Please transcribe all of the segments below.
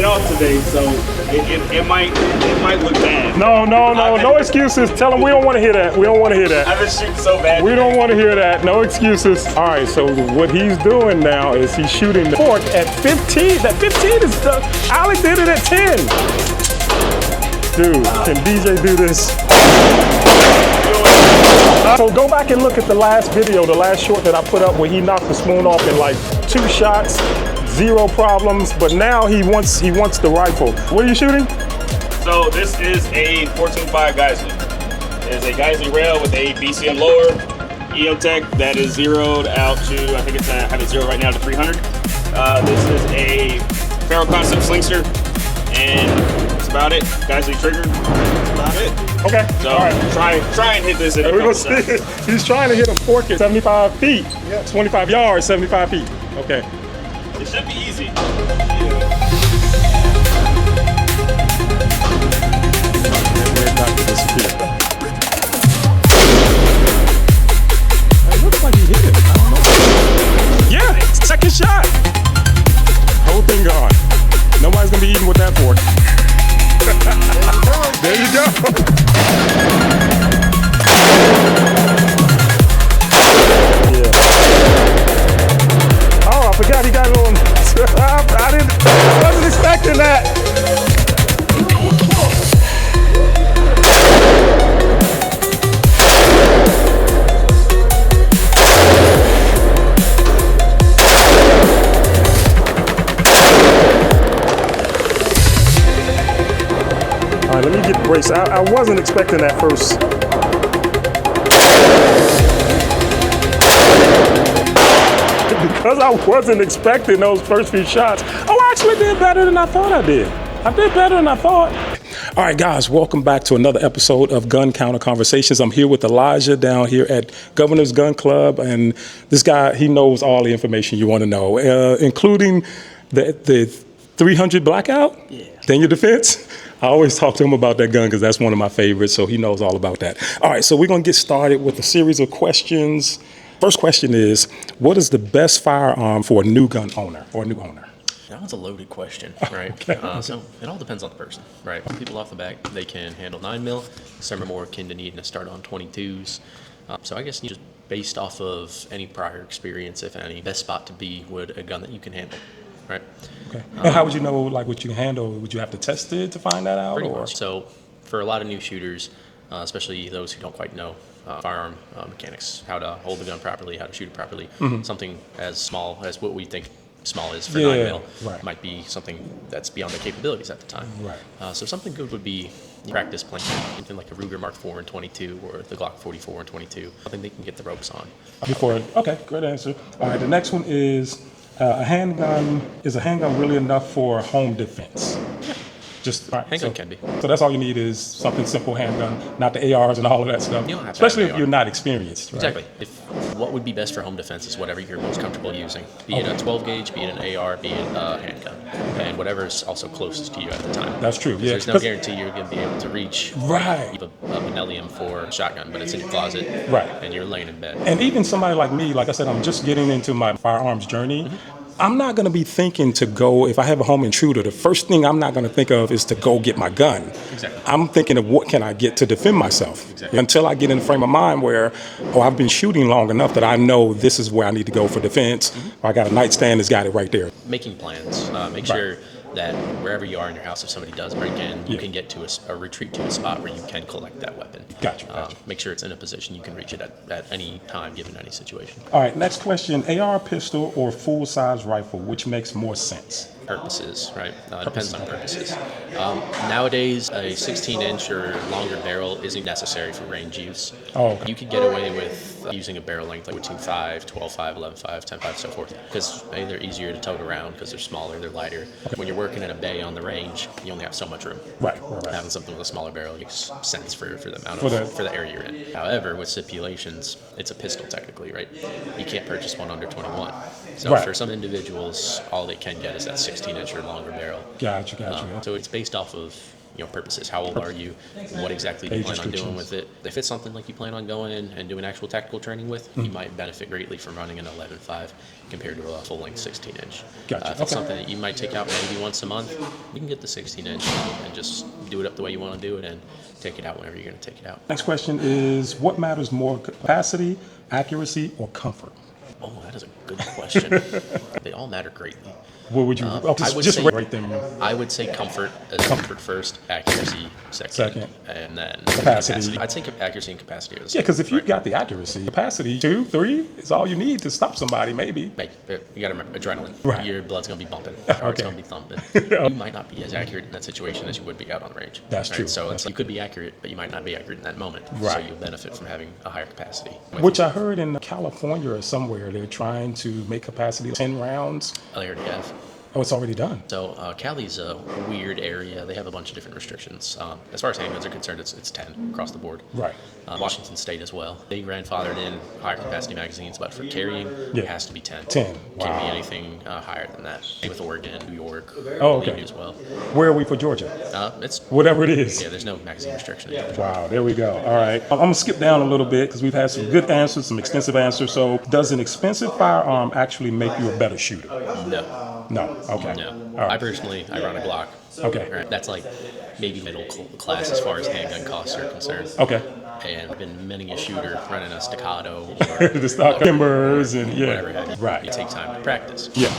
day off today, so it might look bad. No excuses. Tell them we don't want to hear that. We don't want to hear that. I've been shooting so bad. We don't want to hear that. No excuses. All right, so what he's doing now is he's shooting the fork at 15. That 15 is the, Alec did it at 10. Dude, can DJ do this? So go back and look at the last video, the last short that I put up where he knocked the spoon off in like 2 shots, 0 problems, but now he wants the rifle. What are you shooting? So this is a 14.5 Geisley. It's a Geisley rail with a BCM lower, EOTech that is zeroed out to, I think it's I have it zero right now to 300. This is a Feral Concept Slingster, and that's about it. Geisley trigger, that's about it. Okay, So all right. try and hit this in a We're couple gonna see. seconds. He's trying to hit a fork at 75 feet. Yeah. 25 yards, 75 feet. Okay. It should be easy. It looks like he hit it. I don't know. Yeah, second shot. Whole thing gone. Nobody's gonna be eating with that fork. There you go. Yeah. Oh, I forgot he got it on. I wasn't expecting that. All right, let me get the brakes. I wasn't expecting that first. Because I wasn't expecting those first few shots. Oh, I actually did better than I thought I did. I did better than I thought. All right, guys, welcome back to another episode of Gun Counter Conversations. I'm here with Elijah down here at Governor's Gun Club, and this guy, he knows all the information you want to know, including the 300 blackout, Daniel Defense. I always talk to him about that gun because that's one of my favorites, so he knows all about that. All right, so we're going to get started with a series of questions. First question is, what is the best firearm for a new gun owner or a new owner? That one's a loaded question, right? So it all depends on the person, right? Some people off the bat, they can handle 9mm. Some are more akin to needing to start on 22s. So I guess just based off of any prior experience, if any, best spot to be would a gun that you can handle, right? Okay. And how would you know like what you can handle? Would you have to test it to find that out? Pretty or? much. So for a lot of new shooters, especially those who don't quite know firearm mechanics, how to hold the gun properly, how to shoot it properly, something as small as what we think small is for 9mm might be something that's beyond their capabilities at the time. Right. So something good would be practice playing something like a Ruger Mark IV in 22 or the Glock 44 in 22, something they can get the ropes on. Okay, great answer. All right, the next one is a handgun. Is a handgun really enough for home defense? Yeah. Just Handgun can be. So that's all you need is something simple, handgun, not the ARs and all of that stuff. You don't have to especially have if AR. you're not experienced. Right? Exactly. What would be best for home defense is whatever you're most comfortable using, be it a 12 gauge, be it an AR, be it a handgun, and whatever's also closest to you at the time. That's true. Yeah. There's no guarantee you're going to be able to reach Right. a Benellium for a shotgun, but it's in your closet, Right. and you're laying in bed. And even somebody like me, like I said, I'm just getting into my firearms journey. I'm not going to be thinking to go, if I have a home intruder, the first thing I'm not going to think of is to go get my gun. Exactly. I'm thinking of what can I get to defend myself. Exactly. Until I get in the frame of mind where, I've been shooting long enough that I know this is where I need to go for defense. I got a nightstand that's got it right there. Making plans. Make sure that wherever you are in your house, if somebody does break in, you can get to a retreat to a spot where you can collect that weapon. Gotcha. Make sure it's in a position you can reach it at any time, given any situation. All right, next question. AR pistol or full-size rifle, which makes more sense? Purposes, right? Depends on purposes. Nowadays, a 16-inch or longer barrel isn't necessary for range use. Oh, okay. You can get away with using a barrel length like 2.5, 12.5, 11.5, 10.5, so forth, because they're easier to tote around because they're smaller, they're lighter. Okay. When you're working in a bay on the range, you only have so much room. Right. Having something with a smaller barrel makes sense for the amount for the area you're in. However, with stipulations, it's a pistol technically, right? You can't purchase one under 21. So for some individuals, all they can get is that 16-inch or longer barrel. Gotcha. So it's based off of purposes. How old are you? What exactly do you plan on doing with it? If it's something like you plan on going in and doing actual tactical training with, you might benefit greatly from running an 11.5 compared to a full-length 16-inch. Gotcha. If it's something that you might take out maybe once a month, you can get the 16-inch and just do it up the way you want to do it and take it out whenever you're going to take it out. Next question is, what matters more, capacity, accuracy, or comfort? Oh, that is a good question. They all matter greatly. What would you? Rate them. I would say comfort first, accuracy second, and then capacity. I'd say accuracy and capacity are the same. Yeah, because if you've got the accuracy, capacity 2, 3 is all you need to stop somebody, maybe. You got to remember adrenaline. Right. Your blood's gonna be bumping. Your heart's gonna be thumping. You might not be as accurate in that situation as you would be out on the range. That's true. So you could be accurate, but you might not be accurate in that moment. Right. So you'll benefit from having a higher capacity. Which I heard in California or somewhere they're trying to make capacity 10 rounds. I already have. Oh, it's already done. So Cali's a weird area. They have a bunch of different restrictions. As far as handguns are concerned, it's 10 across the board. Right. Washington State as well. They grandfathered in higher capacity magazines, but for carrying, it has to be 10. 10. Wow. Can't be anything higher than that. Same with Oregon, New York. Oh, okay. As well. Where are we for Georgia? It's whatever it is. Yeah, there's no magazine restriction. Wow, there we go. All right. I'm going to skip down a little bit because we've had some good answers, some extensive answers. So does an expensive firearm actually make you a better shooter? No. No. Okay. No. All right. I run a Glock. Okay. Right? That's like maybe middle class as far as handgun costs are concerned. Okay. And I've been many a shooter running a staccato or the stock timbers and whatever have you. Right. It takes time to practice. Yeah.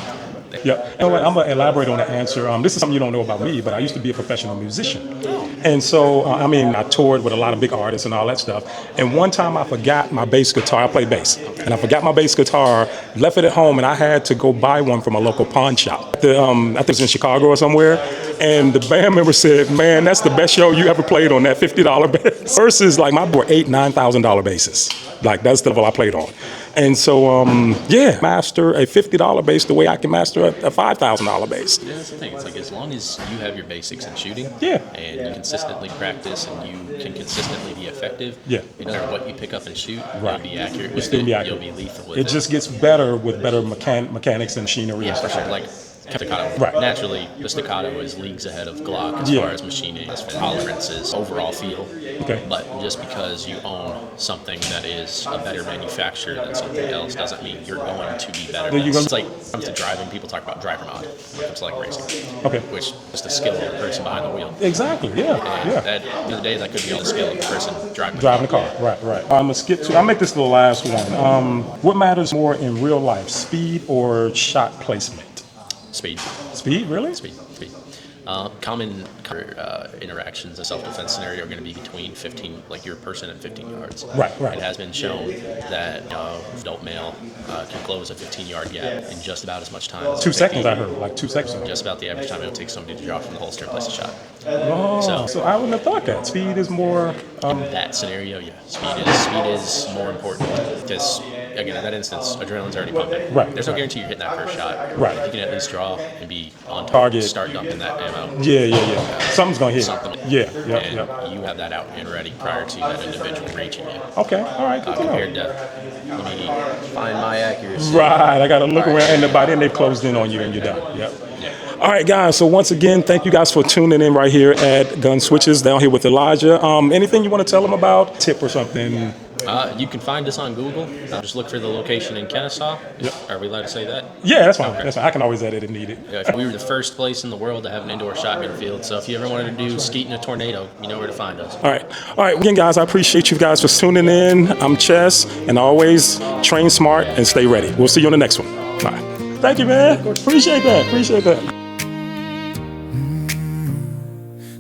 Yeah. You know what? I'm going to elaborate on the answer. This is something you don't know about me, but I used to be a professional musician. And so, I toured with a lot of big artists and all that stuff. And one time I forgot my bass guitar. I play bass. And I forgot my bass guitar, left it at home, and I had to go buy one from a local pawn shop. I think it was in Chicago or somewhere. And the band member said, man, that's the best show you ever played on that $50 bass. Versus like my boy, $8,000, $9,000 basses. Like that's the level I played on. And so, master a $50 bass the way I can master a $5,000 bass. Yeah, that's the thing. It's like as long as you have your basics in shooting, and you consistently practice and you can consistently be effective, it doesn't matter what you pick up and shoot, you'll be accurate with it, you'll be lethal with it. It just gets better with better mechanics and machinery. Yeah, for sure. Like staccato. Right. Naturally, the staccato is leagues ahead of Glock as far as machining, as tolerances, overall feel. Okay. But just because you own something that is a better manufacturer than something else doesn't mean you're going to be better. It's like when it comes to driving, people talk about driver mod when it comes to like racing. Okay. Which is the skill of the person behind the wheel. Exactly. Yeah. And at the end of the day, that could be all the skill of the person driving the car. Right. I'm gonna skip to. I'll make this the last one. What matters more in real life, speed or shot placement? Speed. Speed, really? Speed. Common interactions in self-defense scenario are going to be between 15, like your person and 15 yards. Right. It has been shown that adult male can close a 15-yard gap in just about as much time. 2 seconds, I heard, like 2 seconds. Just about the average time it'll take somebody to drop from the holster and place a shot. Oh, so I wouldn't have thought that. Speed is more... In that scenario, yeah. Speed is more important because, again, in that instance, adrenaline's already pumping. Right. There's no guarantee you're hitting that first shot. Right. You can at least draw and be on target. Start dumping that ammo. Yeah. Something's going to hit. Something. Yeah. You have that out and ready prior to that individual reaching you. Okay. All right. Good to know. Compared to, let me find my accuracy. Right. I got to look around, and by then they've closed in on you, and you're done. Yep. All right, guys. So once again, thank you guys for tuning in right here at Gun Switches down here with Elijah. Anything you want to tell them about? Tip or something? You can find us on Google. Just look for the location in Kennesaw. Yep. Are we allowed to say that? Yeah, that's fine. Okay. That's fine. I can always edit if needed. We were the first place in the world to have an indoor shotgun field. So if you ever wanted to do skeet in a tornado, you know where to find us. All right. Again, guys, I appreciate you guys for tuning in. I'm Chess, and always train smart and stay ready. We'll see you on the next one. Bye. Thank you, man. Appreciate that.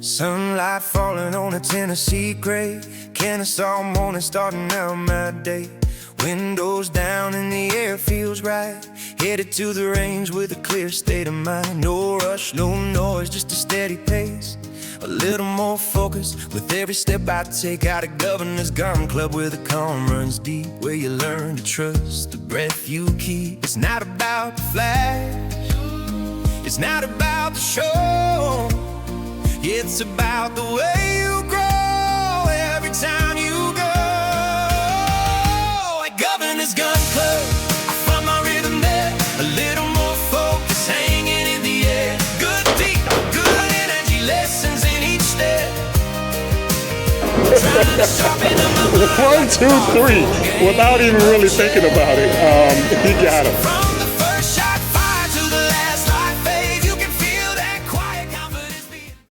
Sunlight falling on a Tennessee gray, Kennesaw morning starting out my day. Windows down and the air feels right, headed to the range with a clear state of mind. No rush, no noise, just a steady pace, a little more focus with every step I take. Out of Governor's Gun Club where the calm runs deep, where you learn to trust the breath you keep. It's not about the flash, it's not about the show, it's about the way you grow every time you go. At Governor's Gun Club, I find my rhythm there, a little more focus hanging in the air. Good people, good energy, lessons in each step. 1, 2, 3, without even really thinking about it. He got him.